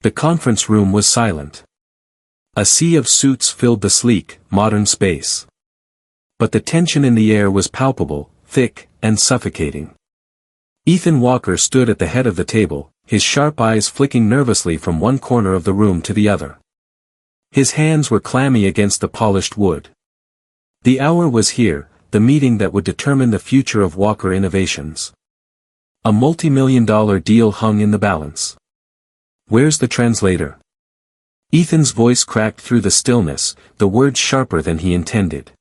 The conference room was silent. A sea of suits filled the sleek, modern space. But the tension in the air was palpable, thick, and suffocating. Ethan Walker stood at the head of the table, his sharp eyes flicking nervously from one corner of the room to the other. His hands were clammy against the polished wood. The hour was here, the meeting that would determine the future of Walker Innovations. A multi-million-dollar deal hung in the balance. "Where's the translator?" Ethan's voice cracked through the stillness, the words sharper than he intended.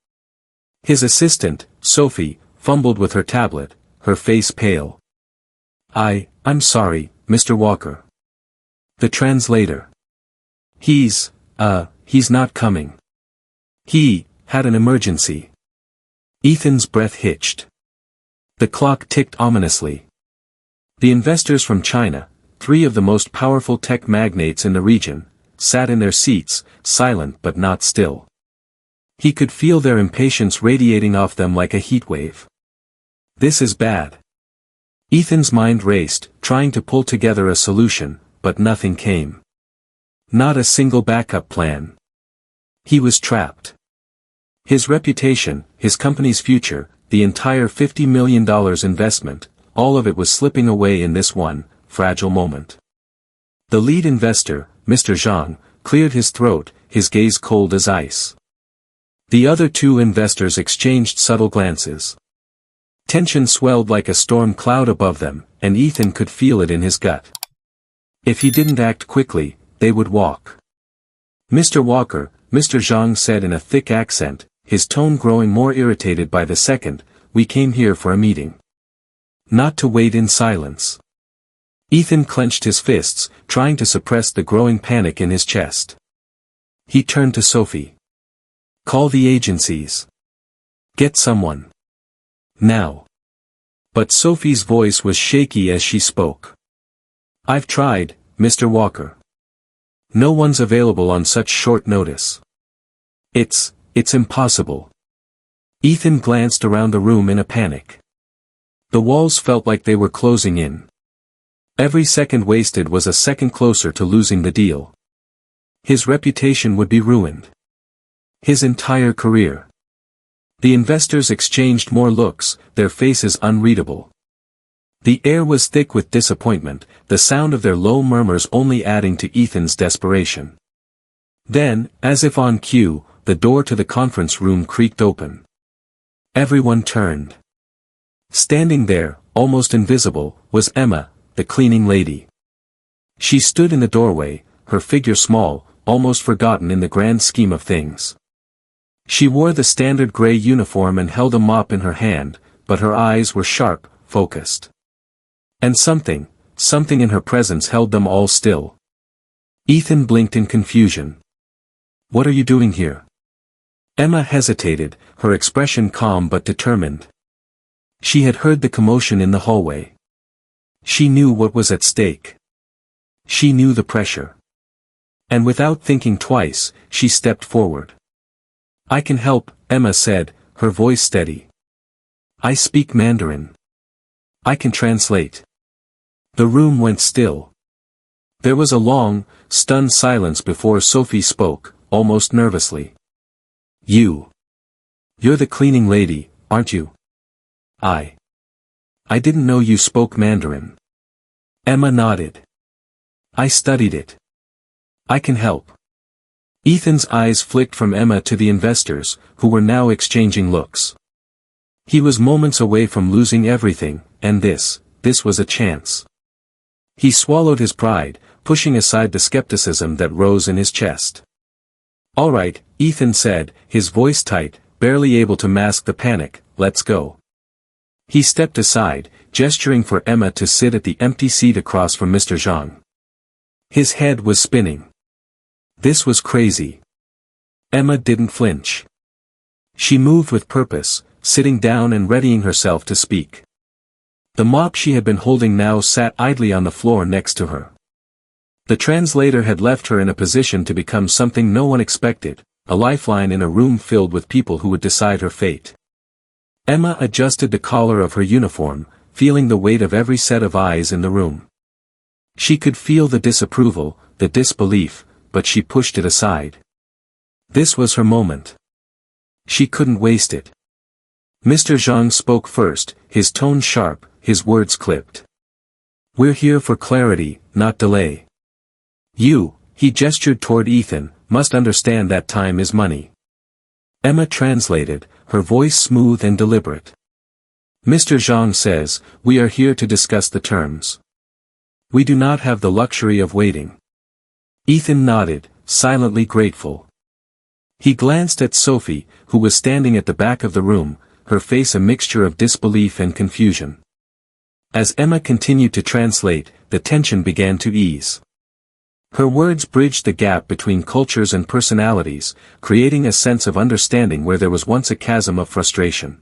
His assistant, Sophie, fumbled with her tablet, her face pale. I'm sorry, Mr. Walker. The translator. He's not coming. He had an emergency." Ethan's breath hitched. The clock ticked ominously. The investors from China, 3 of the most powerful tech magnates in the region, sat in their seats, silent but not still. He could feel their impatience radiating off them like a heatwave. This is bad. Ethan's mind raced, trying to pull together a solution, but nothing came. Not a single backup plan. He was trapped. His reputation, his company's future, the entire $50 million investment, all of it was slipping away in this one, fragile moment. The lead investor, Mr. Zhang, cleared his throat, his gaze cold as ice. The other 2 investors exchanged subtle glances. Tension swelled like a storm cloud above them, and Ethan could feel it in his gut. If he didn't act quickly, they would walk. "Mr. Walker," Mr. Zhang said in a thick accent, his tone growing more irritated by the second, "we came here for a meeting. Not to wait in silence." Ethan clenched his fists, trying to suppress the growing panic in his chest. He turned to Sophie. "Call the agencies. Get someone. Now." But Sophie's voice was shaky as she spoke. "I've tried, Mr. Walker. No one's available on such short notice. It's impossible." Ethan glanced around the room in a panic. The walls felt like they were closing in. Every second wasted was a second closer to losing the deal. His reputation would be ruined. His entire career. The investors exchanged more looks, their faces unreadable. The air was thick with disappointment, the sound of their low murmurs only adding to Ethan's desperation. Then, as if on cue, the door to the conference room creaked open. Everyone turned. Standing there, almost invisible, was Emma, the cleaning lady. She stood in the doorway, her figure small, almost forgotten in the grand scheme of things. She wore the standard gray uniform and held a mop in her hand, but her eyes were sharp, focused. And something in her presence held them all still. Ethan blinked in confusion. "What are you doing here?" Emma hesitated, her expression calm but determined. She had heard the commotion in the hallway. She knew what was at stake. She knew the pressure. And without thinking twice, she stepped forward. "I can help," Emma said, her voice steady. "I speak Mandarin. I can translate." The room went still. There was a long, stunned silence before Sophie spoke, almost nervously. You're the cleaning lady, aren't you?" I didn't know you spoke Mandarin." Emma nodded. "I studied it. I can help." Ethan's eyes flicked from Emma to the investors, who were now exchanging looks. He was moments away from losing everything, and this was a chance. He swallowed his pride, pushing aside the skepticism that rose in his chest. "All right," Ethan said, his voice tight, barely able to mask the panic, "let's go." He stepped aside, gesturing for Emma to sit at the empty seat across from Mr. Zhang. His head was spinning. This was crazy. Emma didn't flinch. She moved with purpose, sitting down and readying herself to speak. The mop she had been holding now sat idly on the floor next to her. The translator had left her in a position to become something no one expected, a lifeline in a room filled with people who would decide her fate. Emma adjusted the collar of her uniform, feeling the weight of every set of eyes in the room. She could feel the disapproval, the disbelief, but she pushed it aside. This was her moment. She couldn't waste it. Mr. Zhang spoke first, his tone sharp, his words clipped. "We're here for clarity, not delay. You," he gestured toward Ethan, "must understand that time is money." Emma translated, her voice smooth and deliberate. "Mr. Zhang says, we are here to discuss the terms. We do not have the luxury of waiting." Ethan nodded, silently grateful. He glanced at Sophie, who was standing at the back of the room, her face a mixture of disbelief and confusion. As Emma continued to translate, the tension began to ease. Her words bridged the gap between cultures and personalities, creating a sense of understanding where there was once a chasm of frustration.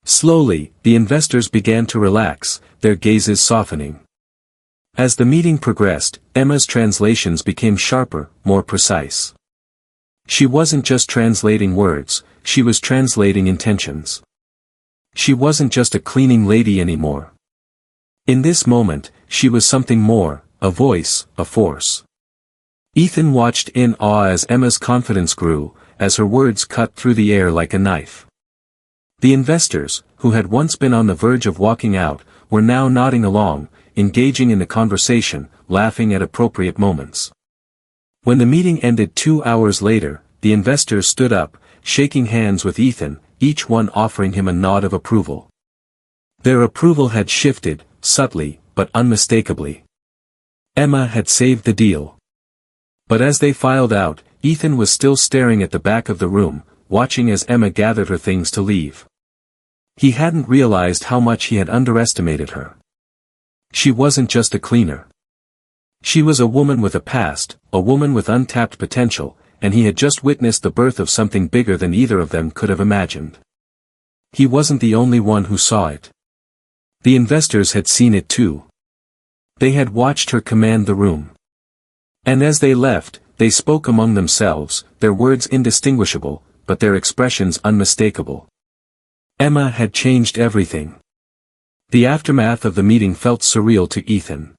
Slowly, the investors began to relax, their gazes softening. As the meeting progressed, Emma's translations became sharper, more precise. She wasn't just translating words, she was translating intentions. She wasn't just a cleaning lady anymore. In this moment, she was something more, a voice, a force. Ethan watched in awe as Emma's confidence grew, as her words cut through the air like a knife. The investors, who had once been on the verge of walking out, were now nodding along, engaging in the conversation, laughing at appropriate moments. When the meeting ended 2 hours later, the investors stood up, shaking hands with Ethan, each one offering him a nod of approval. Their approval had shifted, subtly, but unmistakably. Emma had saved the deal. But as they filed out, Ethan was still staring at the back of the room, watching as Emma gathered her things to leave. He hadn't realized how much he had underestimated her. She wasn't just a cleaner. She was a woman with a past, a woman with untapped potential, and he had just witnessed the birth of something bigger than either of them could have imagined. He wasn't the only one who saw it. The investors had seen it too. They had watched her command the room. And as they left, they spoke among themselves, their words indistinguishable, but their expressions unmistakable. Emma had changed everything. The aftermath of the meeting felt surreal to Ethan.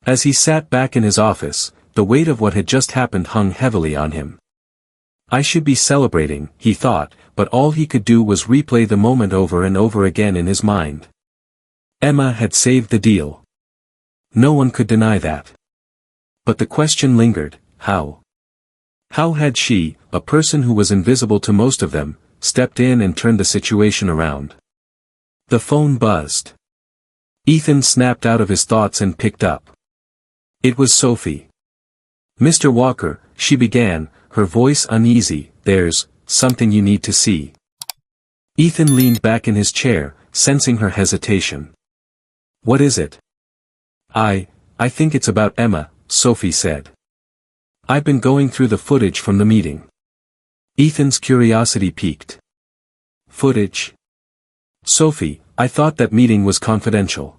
As he sat back in his office, the weight of what had just happened hung heavily on him. I should be celebrating, he thought, but all he could do was replay the moment over and over again in his mind. Emma had saved the deal. No one could deny that. But the question lingered, how? How had she, a person who was invisible to most of them, stepped in and turned the situation around? The phone buzzed. Ethan snapped out of his thoughts and picked up. It was Sophie. "Mr. Walker," she began, her voice uneasy, "there's something you need to see." Ethan leaned back in his chair, sensing her hesitation. "What is it?" I think it's about Emma," Sophie said. "I've been going through the footage from the meeting." Ethan's curiosity piqued. "Footage?" "Sophie, I thought that meeting was confidential."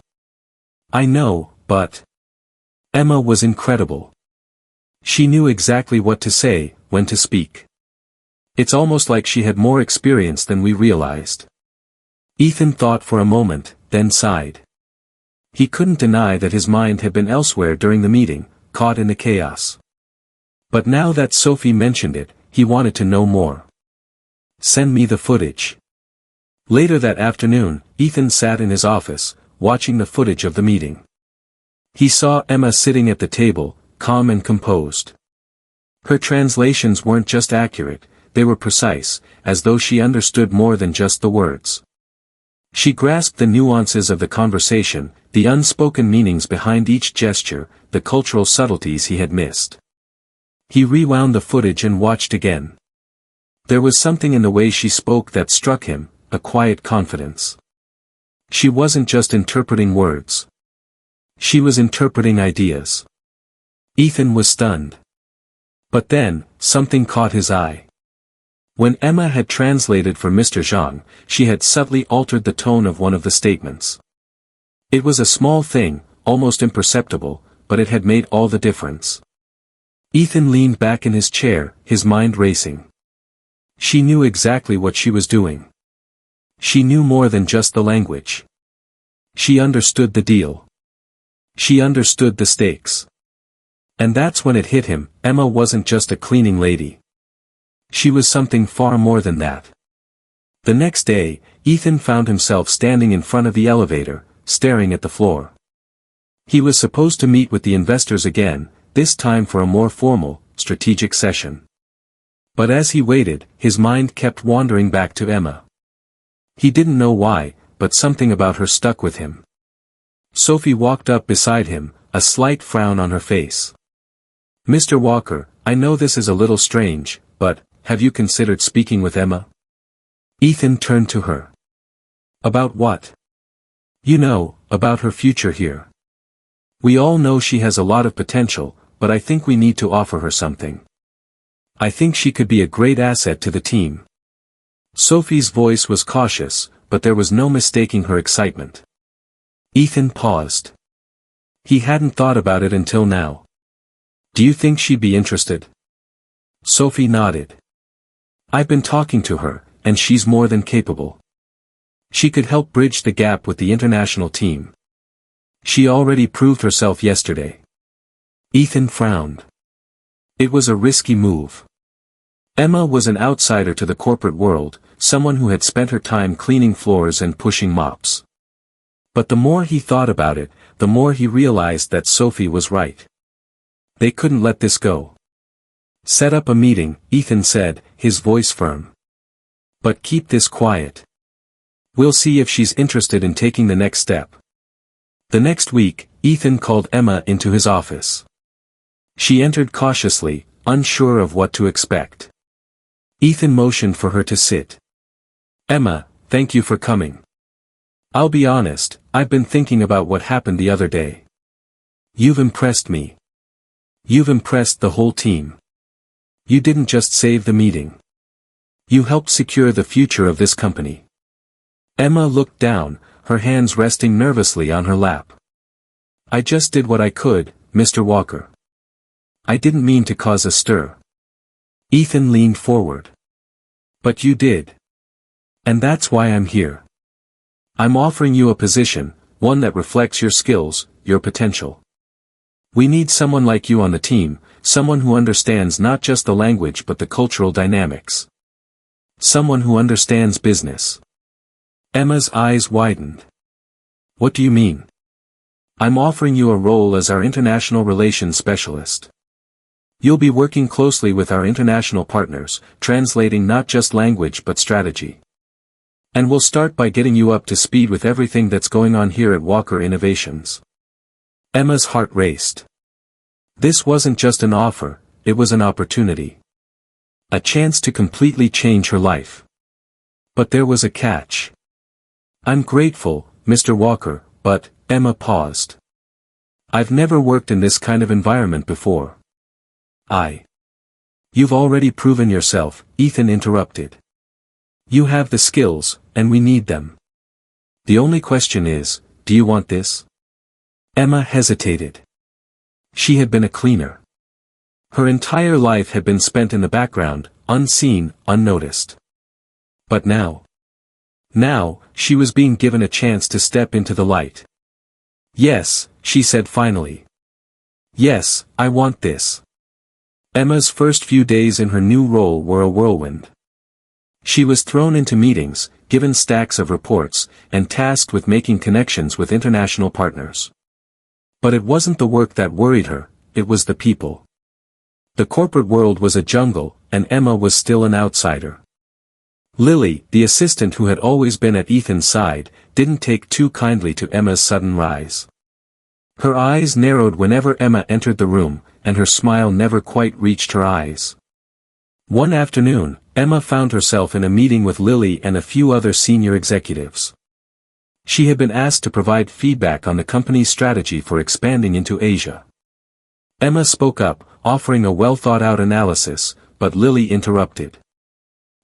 "I know, but..." Emma was incredible. She knew exactly what to say, when to speak. It's almost like she had more experience than we realized. Ethan thought for a moment, then sighed. He couldn't deny that his mind had been elsewhere during the meeting, caught in the chaos. But now that Sophie mentioned it, he wanted to know more. "Send me the footage." Later that afternoon, Ethan sat in his office, watching the footage of the meeting. He saw Emma sitting at the table, calm and composed. Her translations weren't just accurate, they were precise, as though she understood more than just the words. She grasped the nuances of the conversation, the unspoken meanings behind each gesture, the cultural subtleties he had missed. He rewound the footage and watched again. There was something in the way she spoke that struck him, a quiet confidence. She wasn't just interpreting words. She was interpreting ideas. Ethan was stunned. But then, something caught his eye. When Emma had translated for Mr. Zhang, she had subtly altered the tone of one of the statements. It was a small thing, almost imperceptible, but it had made all the difference. Ethan leaned back in his chair, his mind racing. She knew exactly what she was doing. She knew more than just the language. She understood the deal. She understood the stakes. And that's when it hit him, Emma wasn't just a cleaning lady. She was something far more than that. The next day, Ethan found himself standing in front of the elevator, staring at the floor. He was supposed to meet with the investors again, this time for a more formal, strategic session. But as he waited, his mind kept wandering back to Emma. He didn't know why, but something about her stuck with him. Sophie walked up beside him, a slight frown on her face. "Mr. Walker, I know this is a little strange, but, have you considered speaking with Emma?" Ethan turned to her. "About what?" "You know, about her future here. We all know she has a lot of potential, but I think we need to offer her something. I think she could be a great asset to the team." Sophie's voice was cautious, but there was no mistaking her excitement. Ethan paused. He hadn't thought about it until now. "Do you think she'd be interested?" Sophie nodded. "I've been talking to her, and she's more than capable. She could help bridge the gap with the international team. She already proved herself yesterday." Ethan frowned. It was a risky move. Emma was an outsider to the corporate world, someone who had spent her time cleaning floors and pushing mops. But the more he thought about it, the more he realized that Sophie was right. They couldn't let this go. "Set up a meeting," Ethan said, his voice firm. "But keep this quiet. We'll see if she's interested in taking the next step." The next week, Ethan called Emma into his office. She entered cautiously, unsure of what to expect. Ethan motioned for her to sit. "Emma, thank you for coming. I'll be honest, I've been thinking about what happened the other day. You've impressed me. You've impressed the whole team. You didn't just save the meeting. You helped secure the future of this company." Emma looked down, her hands resting nervously on her lap. "I just did what I could, Mr. Walker. I didn't mean to cause a stir." Ethan leaned forward. "But you did. And that's why I'm here. I'm offering you a position, one that reflects your skills, your potential. We need someone like you on the team, someone who understands not just the language but the cultural dynamics. Someone who understands business." Emma's eyes widened. "What do you mean?" "I'm offering you a role as our international relations specialist. You'll be working closely with our international partners, translating not just language but strategy. And we'll start by getting you up to speed with everything that's going on here at Walker Innovations." Emma's heart raced. This wasn't just an offer, it was an opportunity. A chance to completely change her life. But there was a catch. "I'm grateful, Mr. Walker, but," Emma paused. "I've never worked in this kind of environment before." "You've already proven yourself," Ethan interrupted. "You have the skills, and we need them. The only question is, do you want this?" Emma hesitated. She had been a cleaner. Her entire life had been spent in the background, unseen, unnoticed. But now, she was being given a chance to step into the light. "Yes," she said finally. "Yes, I want this." Emma's first few days in her new role were a whirlwind. She was thrown into meetings, given stacks of reports, and tasked with making connections with international partners. But it wasn't the work that worried her, it was the people. The corporate world was a jungle, and Emma was still an outsider. Lily, the assistant who had always been at Ethan's side, didn't take too kindly to Emma's sudden rise. Her eyes narrowed whenever Emma entered the room, and her smile never quite reached her eyes. One afternoon, Emma found herself in a meeting with Lily and a few other senior executives. She had been asked to provide feedback on the company's strategy for expanding into Asia. Emma spoke up, offering a well-thought-out analysis, but Lily interrupted.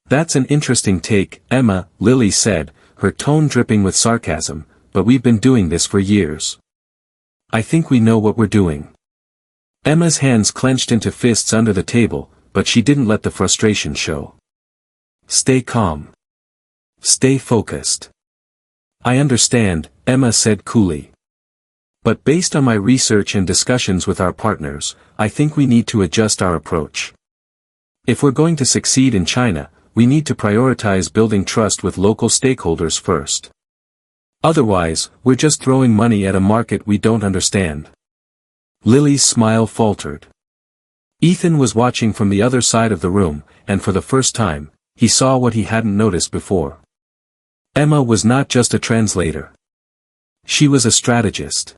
"That's an interesting take, Emma," Lily said, her tone dripping with sarcasm, "but we've been doing this for years. I think we know what we're doing." Emma's hands clenched into fists under the table, but she didn't let the frustration show. "Stay calm. Stay focused." "I understand," Emma said coolly. But based on my research and discussions with our partners, I think we need to adjust our approach. If we're going to succeed in China, we need to prioritize building trust with local stakeholders first. Otherwise, we're just throwing money at a market we don't understand. Lily's smile faltered. Ethan was watching from the other side of the room, and for the first time, he saw what he hadn't noticed before. Emma was not just a translator. She was a strategist.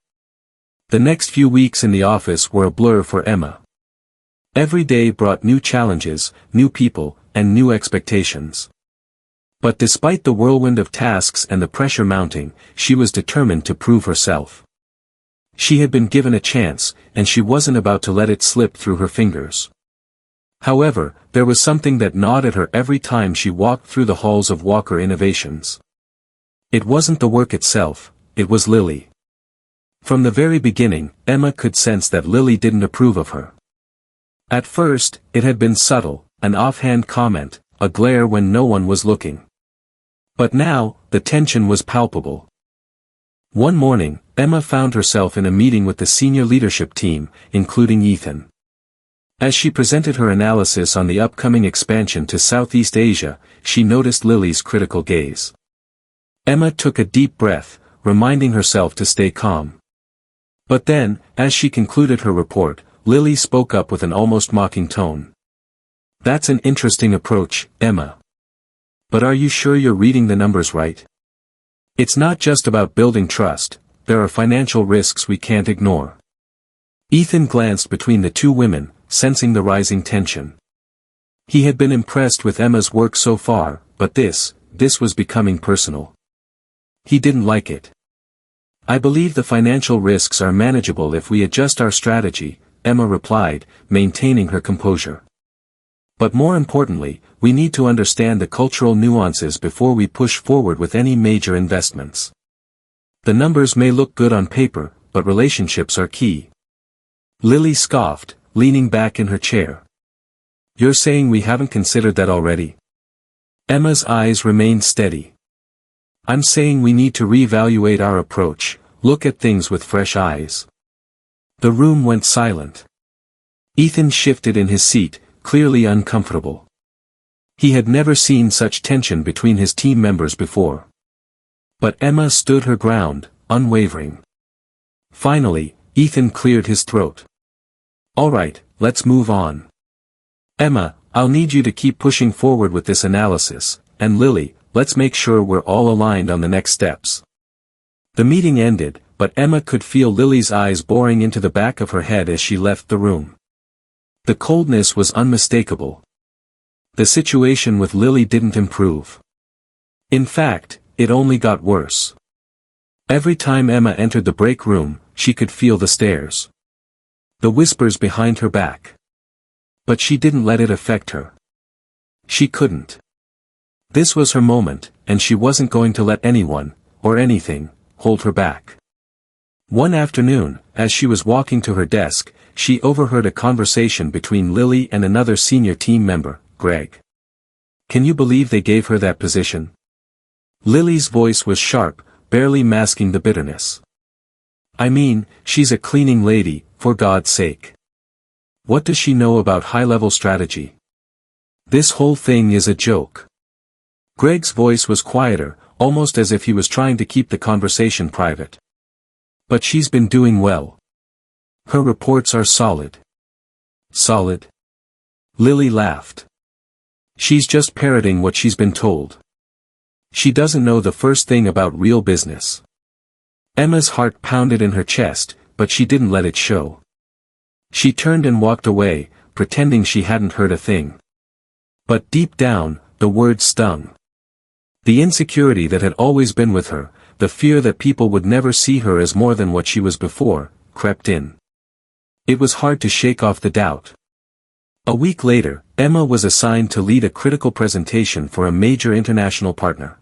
The next few weeks in the office were a blur for Emma. Every day brought new challenges, new people, and new expectations. But despite the whirlwind of tasks and the pressure mounting, she was determined to prove herself. She had been given a chance, and she wasn't about to let it slip through her fingers. However, there was something that gnawed at her every time she walked through the halls of Walker Innovations. It wasn't the work itself, it was Lily. From the very beginning, Emma could sense that Lily didn't approve of her. At first, it had been subtle, an offhand comment, a glare when no one was looking. But now, the tension was palpable. One morning, Emma found herself in a meeting with the senior leadership team, including Ethan. As she presented her analysis on the upcoming expansion to Southeast Asia, she noticed Lily's critical gaze. Emma took a deep breath, reminding herself to stay calm. But then, as she concluded her report, Lily spoke up with an almost mocking tone. "That's an interesting approach, Emma. But are you sure you're reading the numbers right? It's not just about building trust, there are financial risks we can't ignore." Ethan glanced between the two women, sensing the rising tension. He had been impressed with Emma's work so far, but this was becoming personal. He didn't like it. "I believe the financial risks are manageable if we adjust our strategy," Emma replied, maintaining her composure. "But more importantly, we need to understand the cultural nuances before we push forward with any major investments. The numbers may look good on paper, but relationships are key." Lily scoffed, leaning back in her chair. "You're saying we haven't considered that already?" Emma's eyes remained steady. "I'm saying we need to reevaluate our approach, look at things with fresh eyes." The room went silent. Ethan shifted in his seat, clearly uncomfortable. He had never seen such tension between his team members before. But Emma stood her ground, unwavering. Finally, Ethan cleared his throat. "All right, let's move on. Emma, I'll need you to keep pushing forward with this analysis, and Lily, let's make sure we're all aligned on the next steps." The meeting ended, but Emma could feel Lily's eyes boring into the back of her head as she left the room. The coldness was unmistakable. The situation with Lily didn't improve. In fact, it only got worse. Every time Emma entered the break room, she could feel the stares. The whispers behind her back. But she didn't let it affect her. She couldn't. This was her moment, and she wasn't going to let anyone, or anything, hold her back. One afternoon, as she was walking to her desk, she overheard a conversation between Lily and another senior team member, Greg. "Can you believe they gave her that position?" Lily's voice was sharp, barely masking the bitterness. "I mean, she's a cleaning lady, for God's sake. What does she know about high-level strategy? This whole thing is a joke." Greg's voice was quieter, almost as if he was trying to keep the conversation private. "But she's been doing well. Her reports are solid." "Solid?" Lily laughed. "She's just parroting what she's been told. She doesn't know the first thing about real business." Emma's heart pounded in her chest, but she didn't let it show. She turned and walked away, pretending she hadn't heard a thing. But deep down, the words stung. The insecurity that had always been with her, the fear that people would never see her as more than what she was before, crept in. It was hard to shake off the doubt. A week later, Emma was assigned to lead a critical presentation for a major international partner.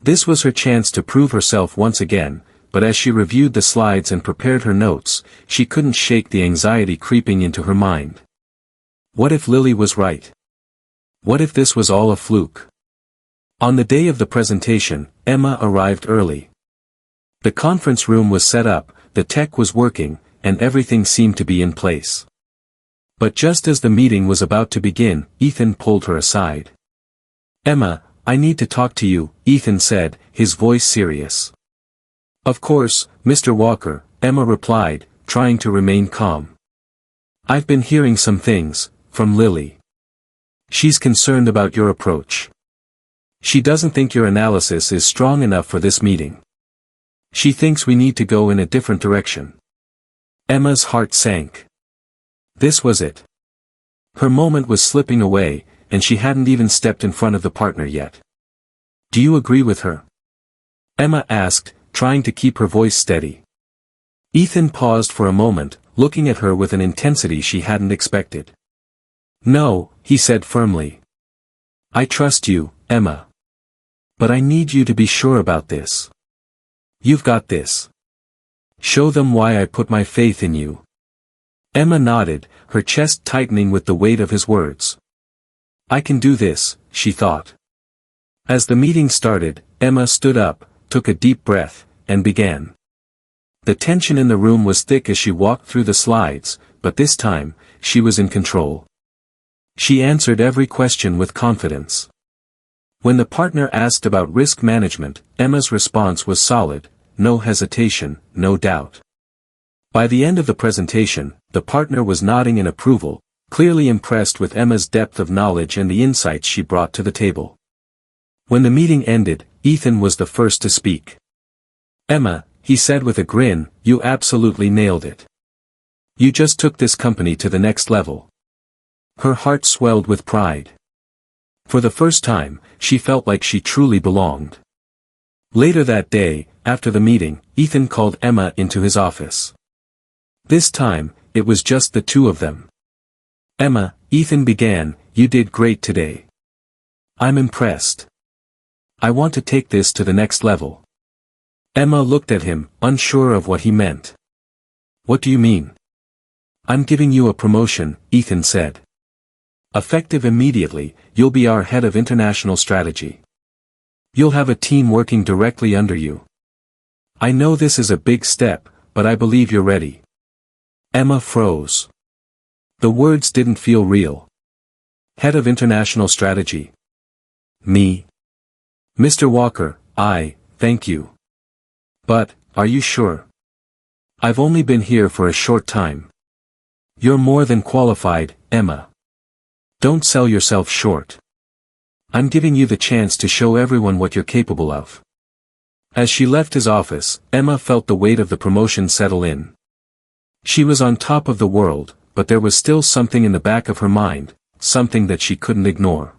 This was her chance to prove herself once again, but as she reviewed the slides and prepared her notes, she couldn't shake the anxiety creeping into her mind. What if Lily was right? What if this was all a fluke? On the day of the presentation, Emma arrived early. The conference room was set up, the tech was working, and everything seemed to be in place. But just as the meeting was about to begin, Ethan pulled her aside. "Emma, I need to talk to you," Ethan said, his voice serious. "Of course, Mr. Walker," Emma replied, trying to remain calm. "I've been hearing some things, from Lily. She's concerned about your approach. She doesn't think your analysis is strong enough for this meeting. She thinks we need to go in a different direction." Emma's heart sank. This was it. Her moment was slipping away, and she hadn't even stepped in front of the partner yet. "Do you agree with her?" Emma asked, trying to keep her voice steady. Ethan paused for a moment, looking at her with an intensity she hadn't expected. "No," he said firmly. "I trust you, Emma. But I need you to be sure about this. You've got this. Show them why I put my faith in you." Emma nodded, her chest tightening with the weight of his words. "I can do this," she thought. As the meeting started, Emma stood up, took a deep breath, and began. The tension in the room was thick as she walked through the slides, but this time, she was in control. She answered every question with confidence. When the partner asked about risk management, Emma's response was solid, no hesitation, no doubt. By the end of the presentation, the partner was nodding in approval, clearly impressed with Emma's depth of knowledge and the insights she brought to the table. When the meeting ended, Ethan was the first to speak. "Emma," he said with a grin, "you absolutely nailed it. You just took this company to the next level." Her heart swelled with pride. For the first time, she felt like she truly belonged. Later that day, after the meeting, Ethan called Emma into his office. This time, it was just the two of them. "Emma," Ethan began, "you did great today. I'm impressed. I want to take this to the next level." Emma looked at him, unsure of what he meant. "What do you mean?" "I'm giving you a promotion," Ethan said. "Effective immediately, you'll be our head of international strategy. You'll have a team working directly under you. I know this is a big step, but I believe you're ready." Emma froze. The words didn't feel real. Head of international strategy. Me? "Mr. Walker, thank you. But, are you sure? I've only been here for a short time." "You're more than qualified, Emma. Don't sell yourself short. I'm giving you the chance to show everyone what you're capable of." As she left his office, Emma felt the weight of the promotion settle in. She was on top of the world, but there was still something in the back of her mind, something that she couldn't ignore.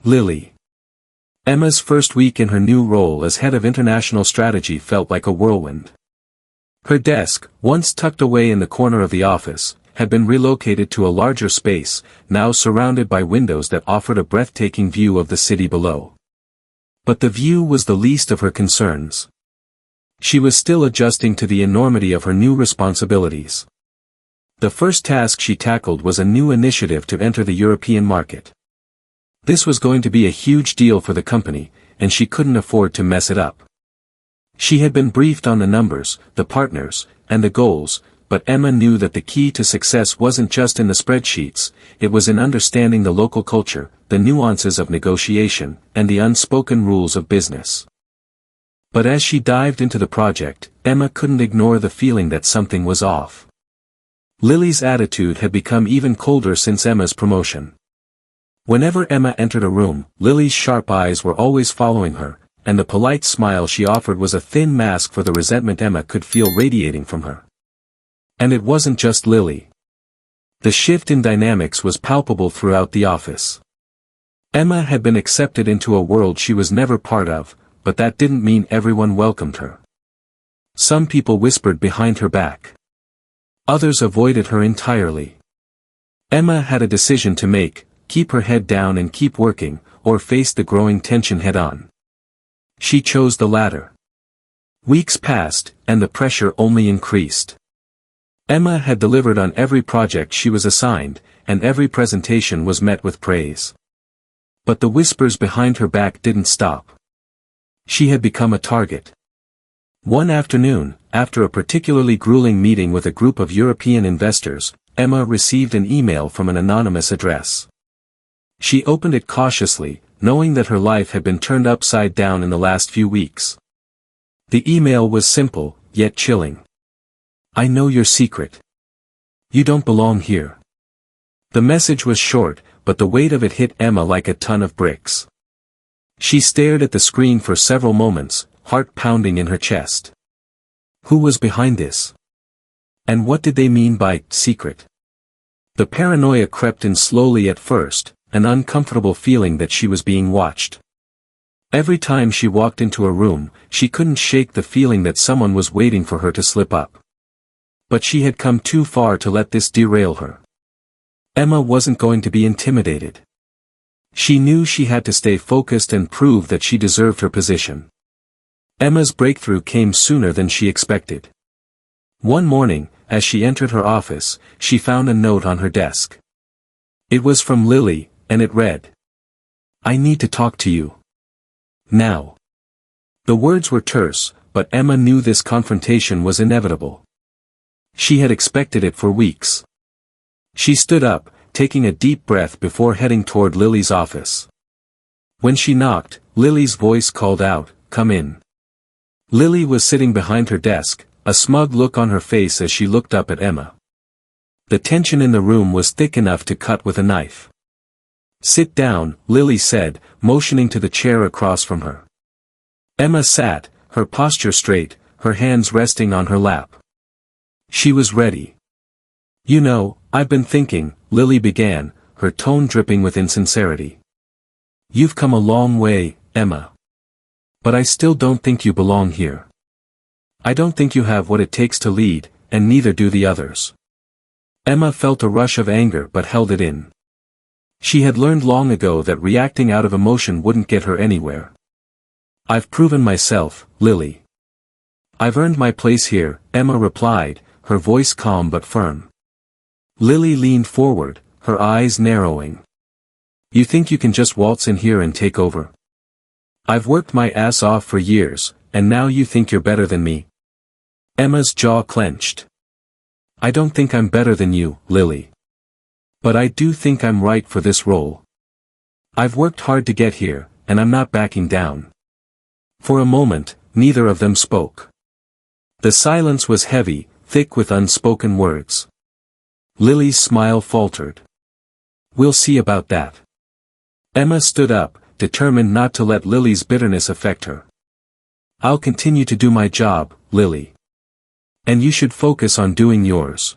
Lily. Emma's first week in her new role as head of international strategy felt like a whirlwind. Her desk, once tucked away in the corner of the office, had been relocated to a larger space, now surrounded by windows that offered a breathtaking view of the city below. But the view was the least of her concerns. She was still adjusting to the enormity of her new responsibilities. The first task she tackled was a new initiative to enter the European market. This was going to be a huge deal for the company, and she couldn't afford to mess it up. She had been briefed on the numbers, the partners, and the goals, but Emma knew that the key to success wasn't just in the spreadsheets, it was in understanding the local culture, the nuances of negotiation, and the unspoken rules of business. But as she dived into the project, Emma couldn't ignore the feeling that something was off. Lily's attitude had become even colder since Emma's promotion. Whenever Emma entered a room, Lily's sharp eyes were always following her, and the polite smile she offered was a thin mask for the resentment Emma could feel radiating from her. And it wasn't just Lily. The shift in dynamics was palpable throughout the office. Emma had been accepted into a world she was never part of, but that didn't mean everyone welcomed her. Some people whispered behind her back. Others avoided her entirely. Emma had a decision to make: keep her head down and keep working, or face the growing tension head-on. She chose the latter. Weeks passed, and the pressure only increased. Emma had delivered on every project she was assigned, and every presentation was met with praise. But the whispers behind her back didn't stop. She had become a target. One afternoon, after a particularly grueling meeting with a group of European investors, Emma received an email from an anonymous address. She opened it cautiously, knowing that her life had been turned upside down in the last few weeks. The email was simple, yet chilling. I know your secret. You don't belong here. The message was short, but the weight of it hit Emma like a ton of bricks. She stared at the screen for several moments, heart pounding in her chest. Who was behind this? And what did they mean by secret? The paranoia crept in slowly at first, an uncomfortable feeling that she was being watched. Every time she walked into a room, she couldn't shake the feeling that someone was waiting for her to slip up. But she had come too far to let this derail her. Emma wasn't going to be intimidated. She knew she had to stay focused and prove that she deserved her position. Emma's breakthrough came sooner than she expected. One morning, as she entered her office, she found a note on her desk. It was from Lily, and it read, I need to talk to you. Now. The words were terse, but Emma knew this confrontation was inevitable. She had expected it for weeks. She stood up, taking a deep breath before heading toward Lily's office. When she knocked, Lily's voice called out, Come in. Lily was sitting behind her desk, a smug look on her face as she looked up at Emma. The tension in the room was thick enough to cut with a knife. Sit down, Lily said, motioning to the chair across from her. Emma sat, her posture straight, her hands resting on her lap. She was ready. You know, I've been thinking, Lily began, her tone dripping with insincerity. You've come a long way, Emma. But I still don't think you belong here. I don't think you have what it takes to lead, and neither do the others. Emma felt a rush of anger but held it in. She had learned long ago that reacting out of emotion wouldn't get her anywhere. I've proven myself, Lily. I've earned my place here, Emma replied, her voice calm but firm. Lily leaned forward, her eyes narrowing. You think you can just waltz in here and take over? I've worked my ass off for years, and now you think you're better than me? Emma's jaw clenched. I don't think I'm better than you, Lily. But I do think I'm right for this role. I've worked hard to get here, and I'm not backing down. For a moment, neither of them spoke. The silence was heavy, thick with unspoken words. Lily's smile faltered. We'll see about that. Emma stood up, determined not to let Lily's bitterness affect her. I'll continue to do my job, Lily. And you should focus on doing yours.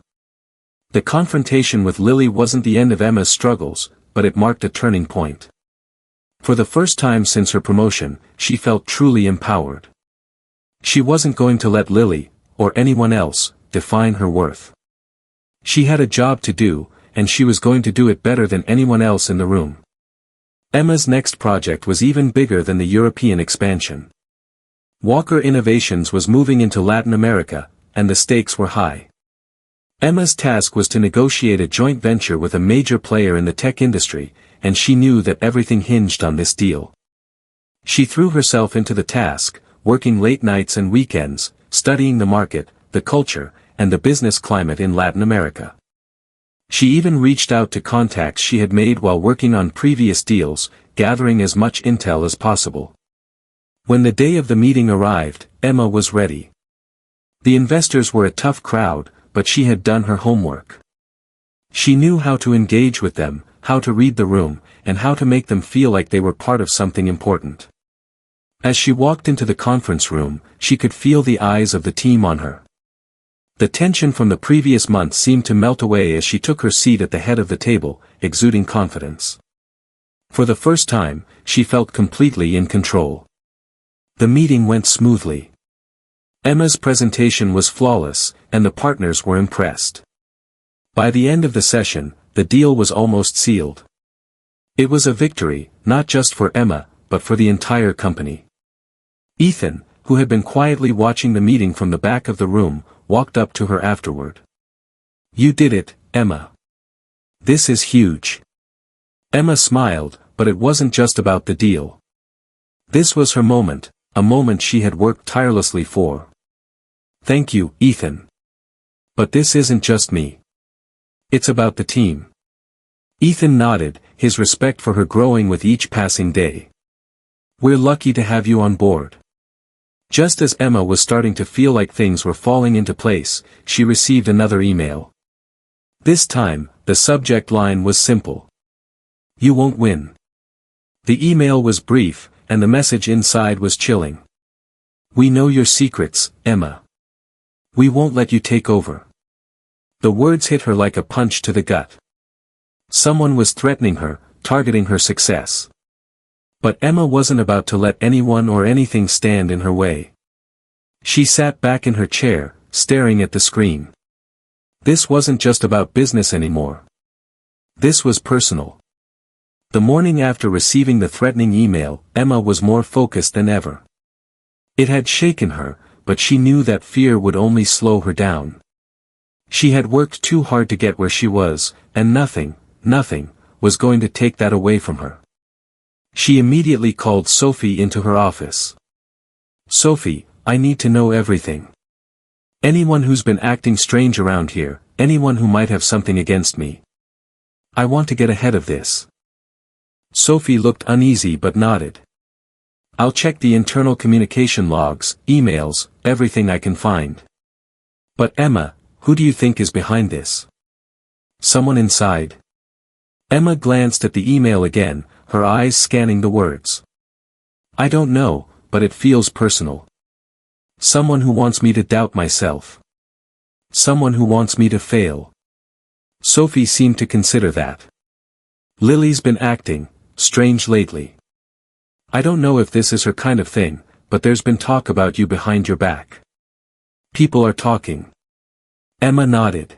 The confrontation with Lily wasn't the end of Emma's struggles, but it marked a turning point. For the first time since her promotion, she felt truly empowered. She wasn't going to let Lily, or anyone else, define her worth. She had a job to do, and she was going to do it better than anyone else in the room. Emma's next project was even bigger than the European expansion. Walker Innovations was moving into Latin America, and the stakes were high. Emma's task was to negotiate a joint venture with a major player in the tech industry, and she knew that everything hinged on this deal. She threw herself into the task, working late nights and weekends, studying the market, the culture, and the business climate in Latin America. She even reached out to contacts she had made while working on previous deals, gathering as much intel as possible. When the day of the meeting arrived, Emma was ready. The investors were a tough crowd, but she had done her homework. She knew how to engage with them, how to read the room, and how to make them feel like they were part of something important. As she walked into the conference room, she could feel the eyes of the team on her. The tension from the previous month seemed to melt away as she took her seat at the head of the table, exuding confidence. For the first time, she felt completely in control. The meeting went smoothly. Emma's presentation was flawless, and the partners were impressed. By the end of the session, the deal was almost sealed. It was a victory, not just for Emma, but for the entire company. Ethan, who had been quietly watching the meeting from the back of the room, walked up to her afterward. You did it, Emma. This is huge. Emma smiled, but it wasn't just about the deal. This was her moment, a moment she had worked tirelessly for. "Thank you, Ethan. But this isn't just me. It's about the team." Ethan nodded, his respect for her growing with each passing day. "We're lucky to have you on board." Just as Emma was starting to feel like things were falling into place, she received another email. This time, the subject line was simple. "You won't win." The email was brief, and the message inside was chilling. "We know your secrets, Emma. We won't let you take over." The words hit her like a punch to the gut. Someone was threatening her, targeting her success. But Emma wasn't about to let anyone or anything stand in her way. She sat back in her chair, staring at the screen. This wasn't just about business anymore. This was personal. The morning after receiving the threatening email, Emma was more focused than ever. It had shaken her, but she knew that fear would only slow her down. She had worked too hard to get where she was, and nothing, was going to take that away from her. She immediately called Sophie into her office. "Sophie, I need to know everything. Anyone who's been acting strange around here, anyone who might have something against me. I want to get ahead of this." Sophie looked uneasy but nodded. "I'll check the internal communication logs, emails, everything I can find." "But Emma, who do you think is behind this? Someone inside?" Emma glanced at the email again, her eyes scanning the words. "I don't know, but it feels personal. Someone who wants me to doubt myself. Someone who wants me to fail." Sophie seemed to consider that. "Lily's been acting strange lately. I don't know if this is her kind of thing, but there's been talk about you behind your back. People are talking." Emma nodded.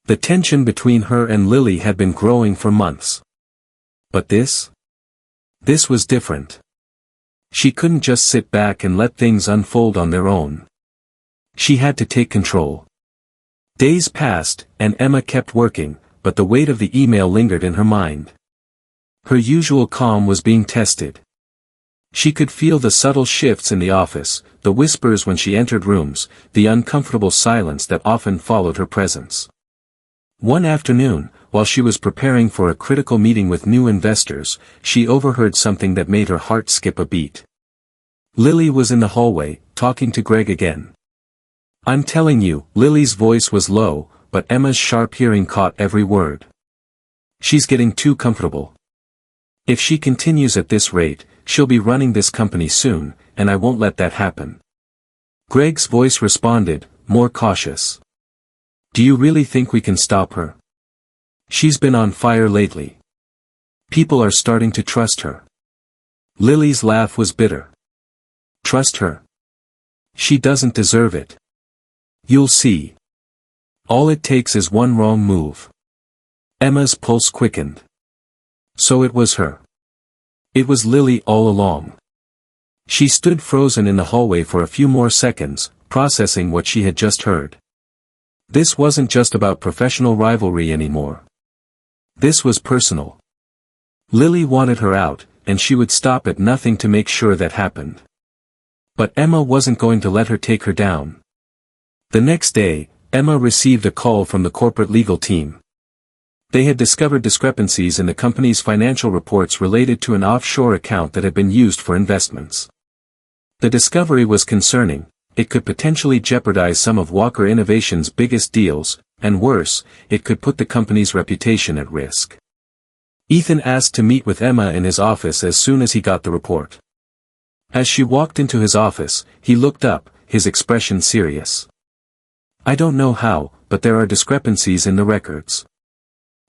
The tension between her and Lily had been growing for months. But this was different. She couldn't just sit back and let things unfold on their own. She had to take control. Days passed, and Emma kept working, but the weight of the email lingered in her mind. Her usual calm was being tested. She could feel the subtle shifts in the office, the whispers when she entered rooms, the uncomfortable silence that often followed her presence. One afternoon, while she was preparing for a critical meeting with new investors, she overheard something that made her heart skip a beat. Lily was in the hallway, talking to Greg again. "I'm telling you," Lily's voice was low, but Emma's sharp hearing caught every word. "She's getting too comfortable. If she continues at this rate, she'll be running this company soon, and I won't let that happen." Greg's voice responded, more cautious. "Do you really think we can stop her? She's been on fire lately. People are starting to trust her." Lily's laugh was bitter. "Trust her? She doesn't deserve it. You'll see. All it takes is one wrong move." Emma's pulse quickened. So it was her. It was Lily all along. She stood frozen in the hallway for a few more seconds, processing what she had just heard. This wasn't just about professional rivalry anymore. This was personal. Lily wanted her out, and she would stop at nothing to make sure that happened. But Emma wasn't going to let her take her down. The next day, Emma received a call from the corporate legal team. They had discovered discrepancies in the company's financial reports related to an offshore account that had been used for investments. The discovery was concerning. It could potentially jeopardize some of Walker Innovation's biggest deals, and worse, it could put the company's reputation at risk. Ethan asked to meet with Emma in his office as soon as he got the report. As she walked into his office, he looked up, his expression serious. "I don't know how, but there are discrepancies in the records.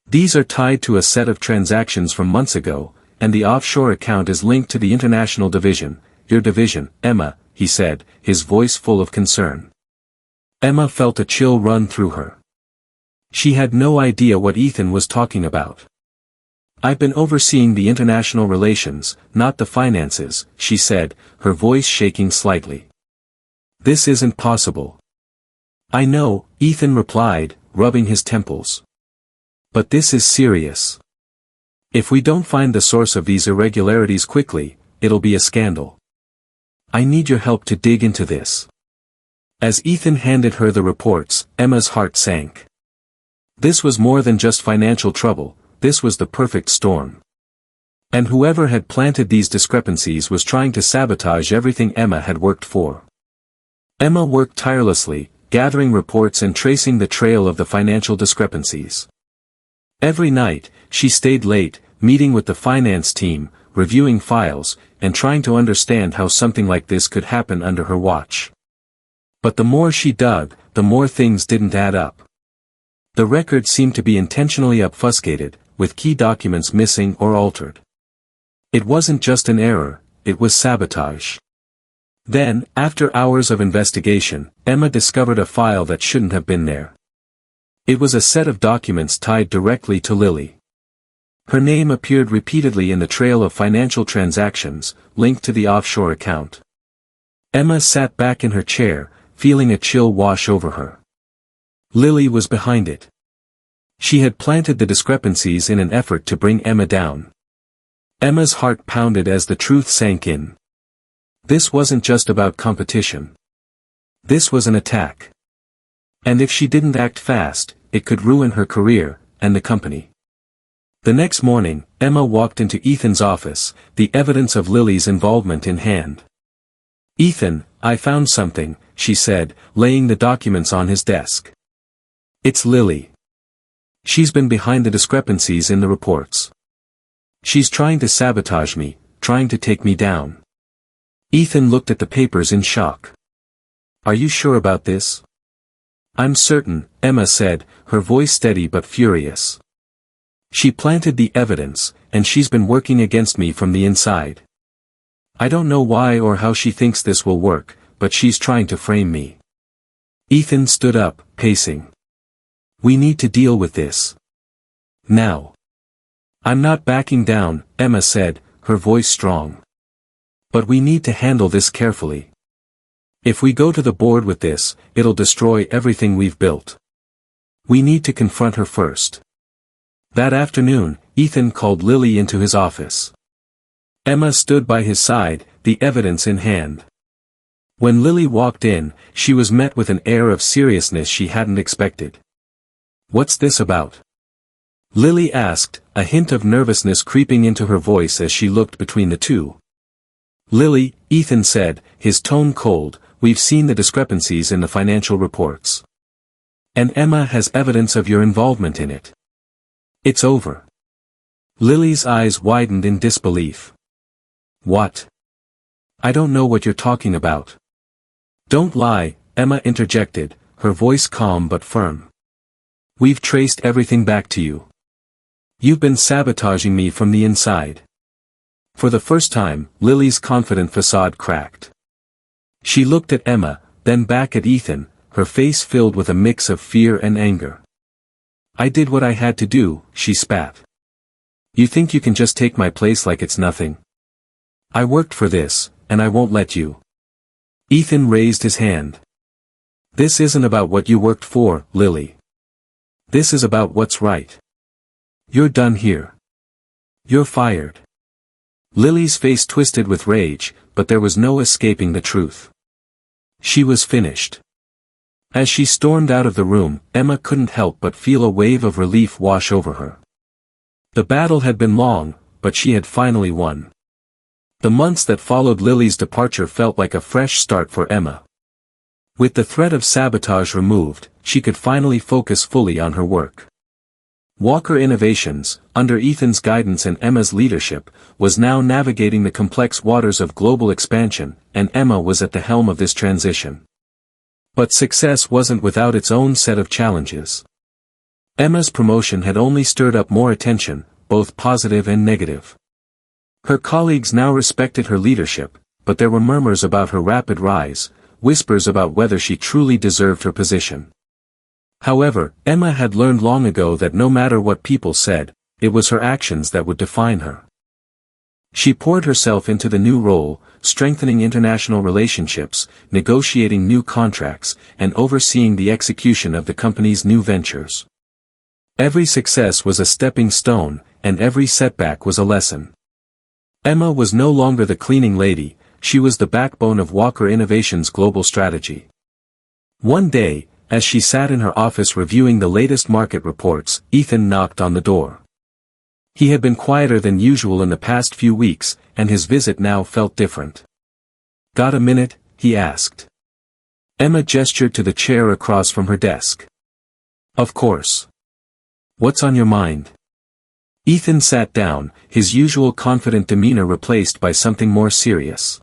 These are tied to a set of transactions from months ago, and the offshore account is linked to the international division, your division, Emma," he said, his voice full of concern. Emma felt a chill run through her. She had no idea what Ethan was talking about. "I've been overseeing the international relations, not the finances," she said, her voice shaking slightly. "This isn't possible." "I know," Ethan replied, rubbing his temples. "But this is serious. If we don't find the source of these irregularities quickly, it'll be a scandal. I need your help to dig into this." As Ethan handed her the reports, Emma's heart sank. This was more than just financial trouble, this was the perfect storm. And whoever had planted these discrepancies was trying to sabotage everything Emma had worked for. Emma worked tirelessly, gathering reports and tracing the trail of the financial discrepancies. Every night, she stayed late, meeting with the finance team, reviewing files, and trying to understand how something like this could happen under her watch. But the more she dug, the more things didn't add up. The records seemed to be intentionally obfuscated, with key documents missing or altered. It wasn't just an error, it was sabotage. Then, after hours of investigation, Emma discovered a file that shouldn't have been there. It was a set of documents tied directly to Lily. Her name appeared repeatedly in the trail of financial transactions, linked to the offshore account. Emma sat back in her chair, feeling a chill wash over her. Lily was behind it. She had planted the discrepancies in an effort to bring Emma down. Emma's heart pounded as the truth sank in. This wasn't just about competition. This was an attack. And if she didn't act fast, it could ruin her career, and the company. The next morning, Emma walked into Ethan's office, the evidence of Lily's involvement in hand. "Ethan, I found something," she said, laying the documents on his desk. "It's Lily. She's been behind the discrepancies in the reports. She's trying to sabotage me, trying to take me down." Ethan looked at the papers in shock. "Are you sure about this?" "I'm certain," Emma said, her voice steady but furious. "She planted the evidence, and she's been working against me from the inside. I don't know why or how she thinks this will work, but she's trying to frame me." Ethan stood up, pacing. "We need to deal with this. Now." "I'm not backing down," Emma said, her voice strong. "But we need to handle this carefully. If we go to the board with this, it'll destroy everything we've built. We need to confront her first." That afternoon, Ethan called Lily into his office. Emma stood by his side, the evidence in hand. When Lily walked in, she was met with an air of seriousness she hadn't expected. "What's this about?" Lily asked, a hint of nervousness creeping into her voice as she looked between the two. "Lily," Ethan said, his tone cold, "we've seen the discrepancies in the financial reports. And Emma has evidence of your involvement in it. It's over." Lily's eyes widened in disbelief. "What? I don't know what you're talking about." "Don't lie," Emma interjected, her voice calm but firm. "We've traced everything back to you. You've been sabotaging me from the inside." For the first time, Lily's confident facade cracked. She looked at Emma, then back at Ethan, her face filled with a mix of fear and anger. "I did what I had to do," she spat. "You think you can just take my place like it's nothing? I worked for this, and I won't let you." Ethan raised his hand. "This isn't about what you worked for, Lily. This is about what's right. You're done here. You're fired." Lily's face twisted with rage, but there was no escaping the truth. She was finished. As she stormed out of the room, Emma couldn't help but feel a wave of relief wash over her. The battle had been long, but she had finally won. The months that followed Lily's departure felt like a fresh start for Emma. With the threat of sabotage removed, she could finally focus fully on her work. Walker Innovations, under Ethan's guidance and Emma's leadership, was now navigating the complex waters of global expansion, and Emma was at the helm of this transition. But success wasn't without its own set of challenges. Emma's promotion had only stirred up more attention, both positive and negative. Her colleagues now respected her leadership, but there were murmurs about her rapid rise, whispers about whether she truly deserved her position. However, Emma had learned long ago that no matter what people said, it was her actions that would define her. She poured herself into the new role, strengthening international relationships, negotiating new contracts, and overseeing the execution of the company's new ventures. Every success was a stepping stone, and every setback was a lesson. Emma was no longer the cleaning lady, she was the backbone of Walker Innovations' global strategy. One day, as she sat in her office reviewing the latest market reports, Ethan knocked on the door. He had been quieter than usual in the past few weeks, and his visit now felt different. "Got a minute?" he asked. Emma gestured to the chair across from her desk. "Of course. What's on your mind?" Ethan sat down, his usual confident demeanor replaced by something more serious.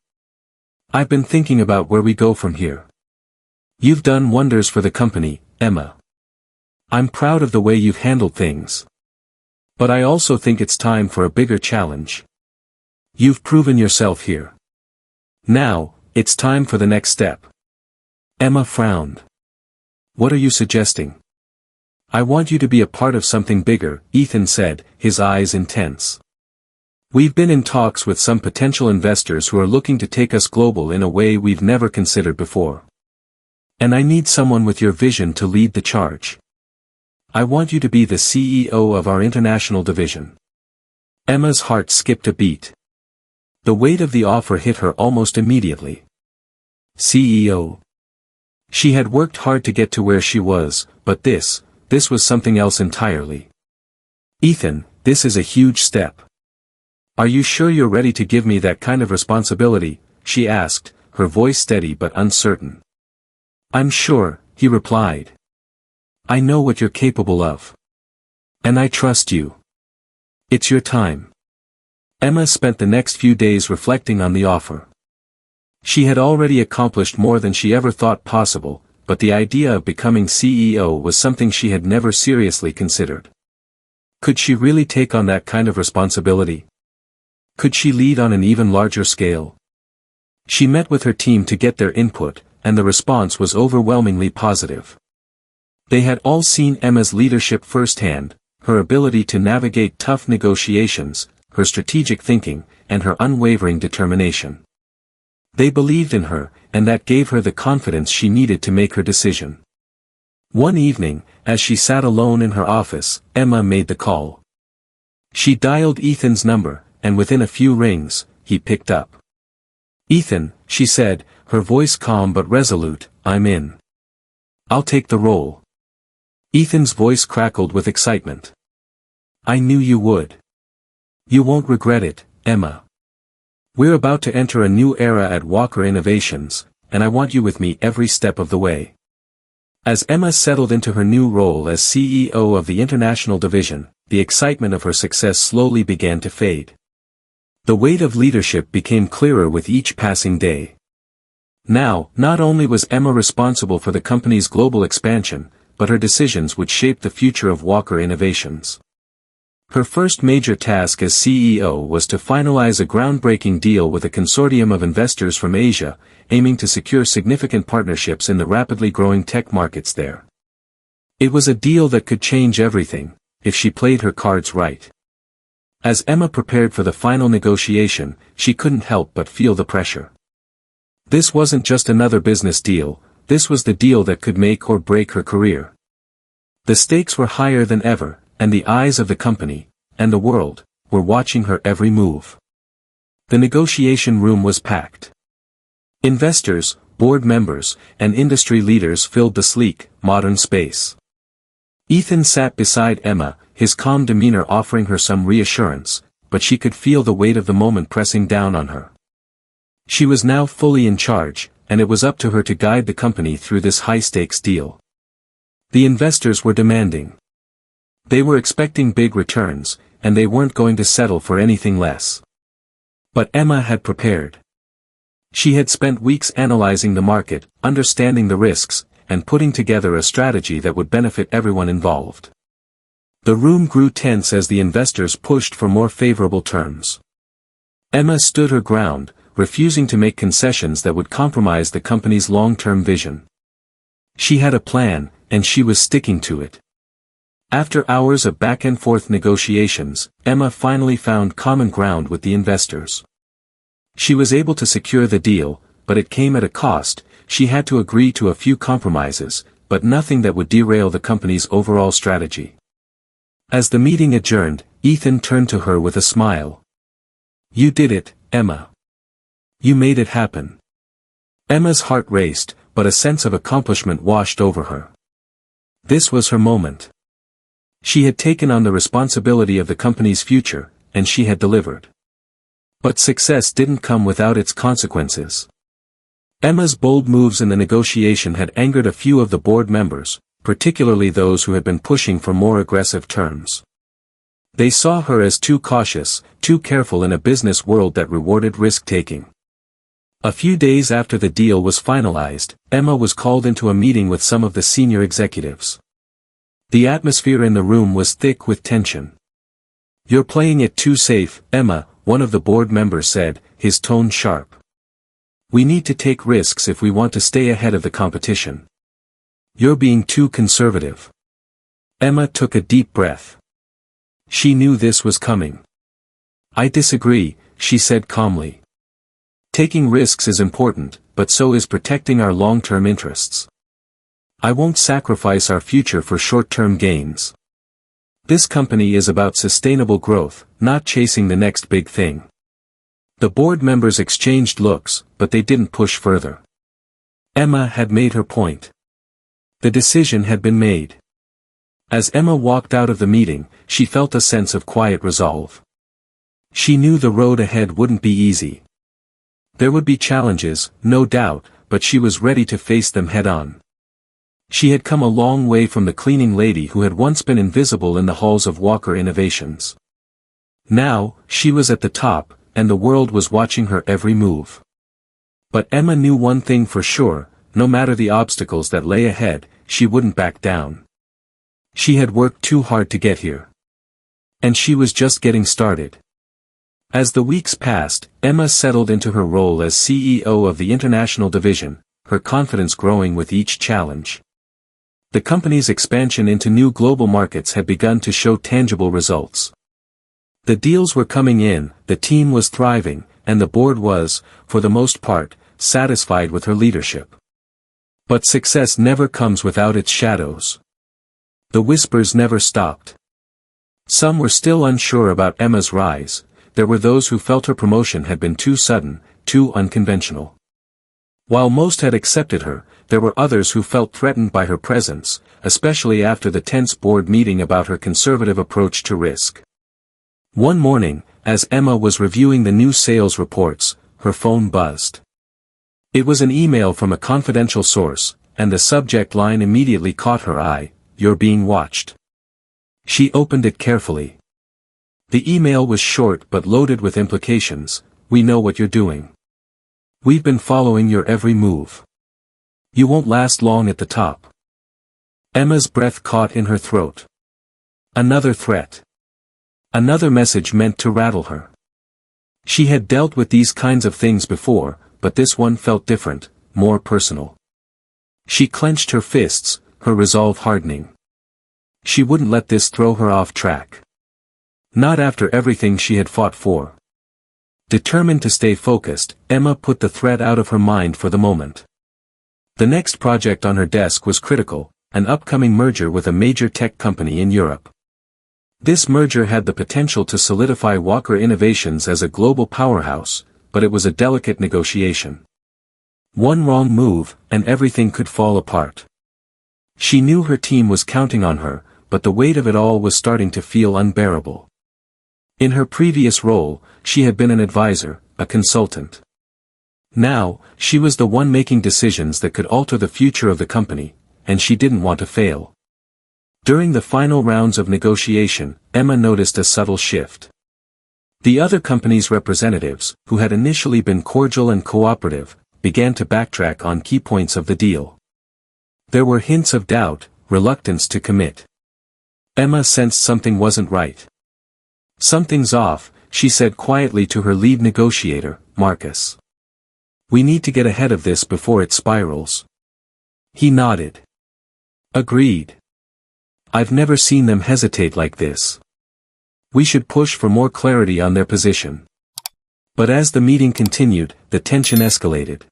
"I've been thinking about where we go from here. You've done wonders for the company, Emma. I'm proud of the way you've handled things. But I also think it's time for a bigger challenge. You've proven yourself here. Now, it's time for the next step." Emma frowned. "What are you suggesting?" "I want you to be a part of something bigger," Ethan said, his eyes intense. "We've been in talks with some potential investors who are looking to take us global in a way we've never considered before. And I need someone with your vision to lead the charge. I want you to be the CEO of our international division." Emma's heart skipped a beat. The weight of the offer hit her almost immediately. CEO. She had worked hard to get to where she was, but this was something else entirely. "Ethan, this is a huge step. Are you sure you're ready to give me that kind of responsibility?" she asked, her voice steady but uncertain. "I'm sure," he replied. "I know what you're capable of. And I trust you. It's your time." Emma spent the next few days reflecting on the offer. She had already accomplished more than she ever thought possible, but the idea of becoming CEO was something she had never seriously considered. Could she really take on that kind of responsibility? Could she lead on an even larger scale? She met with her team to get their input, and the response was overwhelmingly positive. They had all seen Emma's leadership firsthand, her ability to navigate tough negotiations, her strategic thinking, and her unwavering determination. They believed in her, and that gave her the confidence she needed to make her decision. One evening, as she sat alone in her office, Emma made the call. She dialed Ethan's number, and within a few rings, he picked up. "Ethan," she said, her voice calm but resolute, "I'm in. I'll take the role." Ethan's voice crackled with excitement. "I knew you would. You won't regret it, Emma. We're about to enter a new era at Walker Innovations, and I want you with me every step of the way." As Emma settled into her new role as CEO of the International Division, the excitement of her success slowly began to fade. The weight of leadership became clearer with each passing day. Now, not only was Emma responsible for the company's global expansion, but her decisions would shape the future of Walker Innovations. Her first major task as CEO was to finalize a groundbreaking deal with a consortium of investors from Asia, aiming to secure significant partnerships in the rapidly growing tech markets there. It was a deal that could change everything, if she played her cards right. As Emma prepared for the final negotiation, she couldn't help but feel the pressure. This wasn't just another business deal, this was the deal that could make or break her career. The stakes were higher than ever, and the eyes of the company, and the world, were watching her every move. The negotiation room was packed. Investors, board members, and industry leaders filled the sleek, modern space. Ethan sat beside Emma, his calm demeanor offering her some reassurance, but she could feel the weight of the moment pressing down on her. She was now fully in charge, and it was up to her to guide the company through this high-stakes deal. The investors were demanding. They were expecting big returns, and they weren't going to settle for anything less. But Emma had prepared. She had spent weeks analyzing the market, understanding the risks, and putting together a strategy that would benefit everyone involved. The room grew tense as the investors pushed for more favorable terms. Emma stood her ground, refusing to make concessions that would compromise the company's long-term vision. She had a plan, and she was sticking to it. After hours of back-and-forth negotiations, Emma finally found common ground with the investors. She was able to secure the deal, but it came at a cost. She had to agree to a few compromises, but nothing that would derail the company's overall strategy. As the meeting adjourned, Ethan turned to her with a smile. "You did it, Emma. You made it happen." Emma's heart raced, but a sense of accomplishment washed over her. This was her moment. She had taken on the responsibility of the company's future, and she had delivered. But success didn't come without its consequences. Emma's bold moves in the negotiation had angered a few of the board members, particularly those who had been pushing for more aggressive terms. They saw her as too cautious, too careful in a business world that rewarded risk-taking. A few days after the deal was finalized, Emma was called into a meeting with some of the senior executives. The atmosphere in the room was thick with tension. "You're playing it too safe, Emma," one of the board members said, his tone sharp. "We need to take risks if we want to stay ahead of the competition. You're being too conservative." Emma took a deep breath. She knew this was coming. "I disagree," she said calmly. "Taking risks is important, but so is protecting our long-term interests. I won't sacrifice our future for short-term gains. This company is about sustainable growth, not chasing the next big thing." The board members exchanged looks, but they didn't push further. Emma had made her point. The decision had been made. As Emma walked out of the meeting, she felt a sense of quiet resolve. She knew the road ahead wouldn't be easy. There would be challenges, no doubt, but she was ready to face them head-on. She had come a long way from the cleaning lady who had once been invisible in the halls of Walker Innovations. Now, she was at the top, and the world was watching her every move. But Emma knew one thing for sure: no matter the obstacles that lay ahead, she wouldn't back down. She had worked too hard to get here. And she was just getting started. As the weeks passed, Emma settled into her role as CEO of the international division, her confidence growing with each challenge. The company's expansion into new global markets had begun to show tangible results. The deals were coming in, the team was thriving, and the board was, for the most part, satisfied with her leadership. But success never comes without its shadows. The whispers never stopped. Some were still unsure about Emma's rise. There were those who felt her promotion had been too sudden, too unconventional. While most had accepted her, there were others who felt threatened by her presence, especially after the tense board meeting about her conservative approach to risk. One morning, as Emma was reviewing the new sales reports, her phone buzzed. It was an email from a confidential source, and the subject line immediately caught her eye: "You're being watched." She opened it carefully. The email was short but loaded with implications. "We know what you're doing. We've been following your every move. You won't last long at the top." Emma's breath caught in her throat. Another threat. Another message meant to rattle her. She had dealt with these kinds of things before, but this one felt different, more personal. She clenched her fists, her resolve hardening. She wouldn't let this throw her off track. Not after everything she had fought for. Determined to stay focused, Emma put the threat out of her mind for the moment. The next project on her desk was critical: an upcoming merger with a major tech company in Europe. This merger had the potential to solidify Walker Innovations as a global powerhouse, but it was a delicate negotiation. One wrong move, and everything could fall apart. She knew her team was counting on her, but the weight of it all was starting to feel unbearable. In her previous role, she had been an advisor, a consultant. Now, she was the one making decisions that could alter the future of the company, and she didn't want to fail. During the final rounds of negotiation, Emma noticed a subtle shift. The other company's representatives, who had initially been cordial and cooperative, began to backtrack on key points of the deal. There were hints of doubt, reluctance to commit. Emma sensed something wasn't right. "Something's off," she said quietly to her lead negotiator, Marcus. "We need to get ahead of this before it spirals." He nodded. "Agreed. I've never seen them hesitate like this. We should push for more clarity on their position." But as the meeting continued, the tension escalated.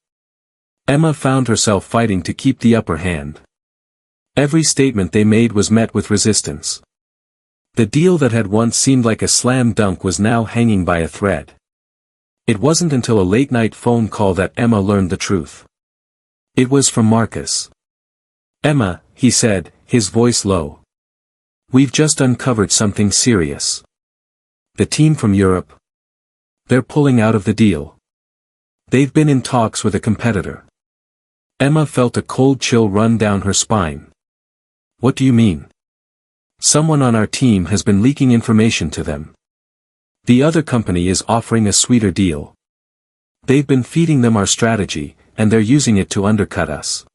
Emma found herself fighting to keep the upper hand. Every statement they made was met with resistance. The deal that had once seemed like a slam dunk was now hanging by a thread. It wasn't until a late-night phone call that Emma learned the truth. It was from Marcus. "Emma," he said, his voice low. "We've just uncovered something serious. The team from Europe. They're pulling out of the deal. They've been in talks with a competitor." Emma felt a cold chill run down her spine. "What do you mean?" "Someone on our team has been leaking information to them. The other company is offering a sweeter deal. They've been feeding them our strategy, and they're using it to undercut us."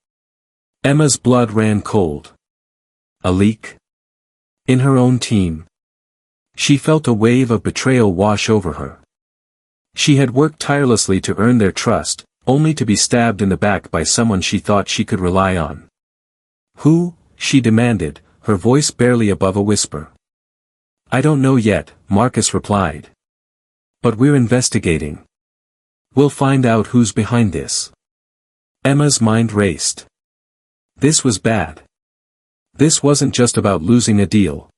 Emma's blood ran cold. A leak? In her own team? She felt a wave of betrayal wash over her. She had worked tirelessly to earn their trust, only to be stabbed in the back by someone she thought she could rely on. "Who?" she demanded, her voice barely above a whisper. "I don't know yet," Marcus replied. "But we're investigating. We'll find out who's behind this." Emma's mind raced. This was bad. This wasn't just about losing a deal.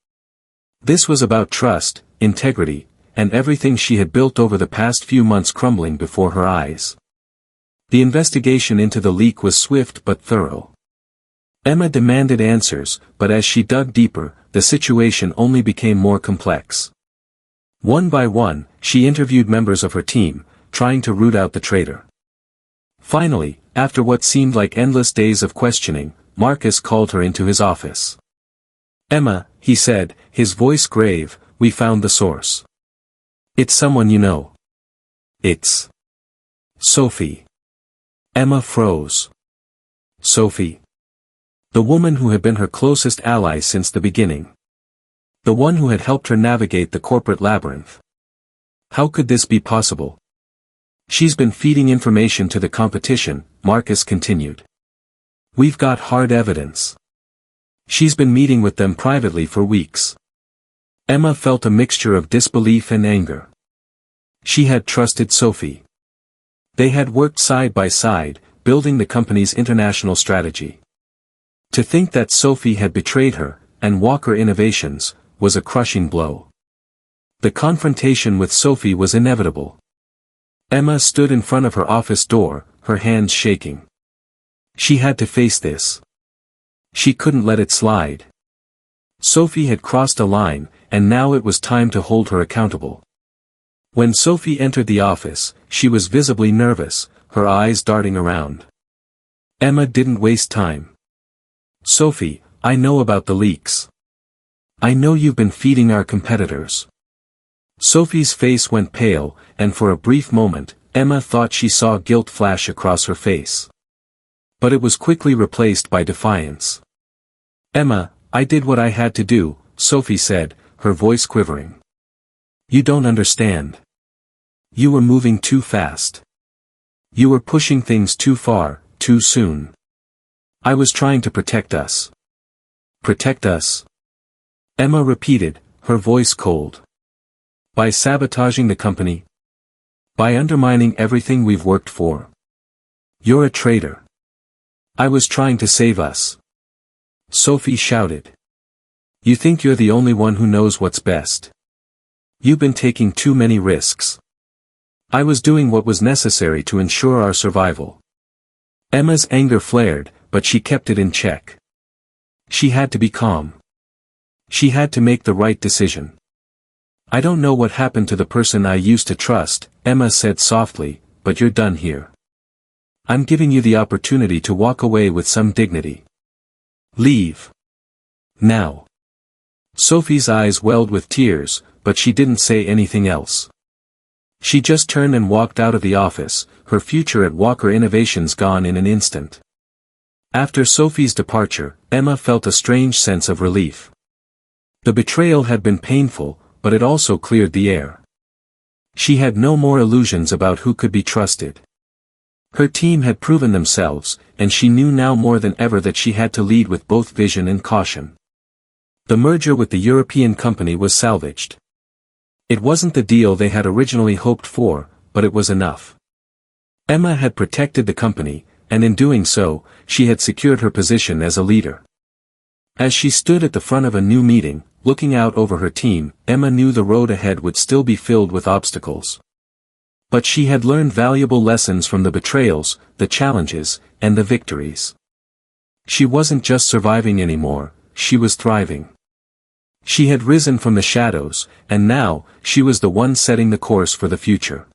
This was about trust, integrity, and everything she had built over the past few months crumbling before her eyes. The investigation into the leak was swift but thorough. Emma demanded answers, but as she dug deeper, the situation only became more complex. One by one, she interviewed members of her team, trying to root out the traitor. Finally, after what seemed like endless days of questioning, Marcus called her into his office. "Emma," he said, his voice grave, "we found the source. It's someone you know. It's Sophie." Emma froze. Sophie? The woman who had been her closest ally since the beginning. The one who had helped her navigate the corporate labyrinth. How could this be possible? "She's been feeding information to the competition," Marcus continued. "We've got hard evidence. She's been meeting with them privately for weeks." Emma felt a mixture of disbelief and anger. She had trusted Sophie. They had worked side by side, building the company's international strategy. To think that Sophie had betrayed her, and Walker Innovations, was a crushing blow. The confrontation with Sophie was inevitable. Emma stood in front of her office door, her hands shaking. She had to face this. She couldn't let it slide. Sophie had crossed a line, and now it was time to hold her accountable. When Sophie entered the office, she was visibly nervous, her eyes darting around. Emma didn't waste time. "Sophie, I know about the leaks. I know you've been feeding our competitors." Sophie's face went pale, and for a brief moment, Emma thought she saw guilt flash across her face. But it was quickly replaced by defiance. "Emma, I did what I had to do," Sophie said, her voice quivering. "You don't understand. You were moving too fast. You were pushing things too far, too soon. I was trying to protect us." "Protect us?" Emma repeated, her voice cold. "By sabotaging the company? By undermining everything we've worked for? You're a traitor." "I was trying to save us," Sophie shouted. "You think you're the only one who knows what's best? You've been taking too many risks. I was doing what was necessary to ensure our survival." Emma's anger flared, but she kept it in check. She had to be calm. She had to make the right decision. "I don't know what happened to the person I used to trust," Emma said softly, "but you're done here. I'm giving you the opportunity to walk away with some dignity. Leave. Now." Sophie's eyes welled with tears, but she didn't say anything else. She just turned and walked out of the office, her future at Walker Innovations gone in an instant. After Sophie's departure, Emma felt a strange sense of relief. The betrayal had been painful, but it also cleared the air. She had no more illusions about who could be trusted. Her team had proven themselves, and she knew now more than ever that she had to lead with both vision and caution. The merger with the European company was salvaged. It wasn't the deal they had originally hoped for, but it was enough. Emma had protected the company, and in doing so, she had secured her position as a leader. As she stood at the front of a new meeting, looking out over her team, Emma knew the road ahead would still be filled with obstacles. But she had learned valuable lessons from the betrayals, the challenges, and the victories. She wasn't just surviving anymore, she was thriving. She had risen from the shadows, and now, she was the one setting the course for the future.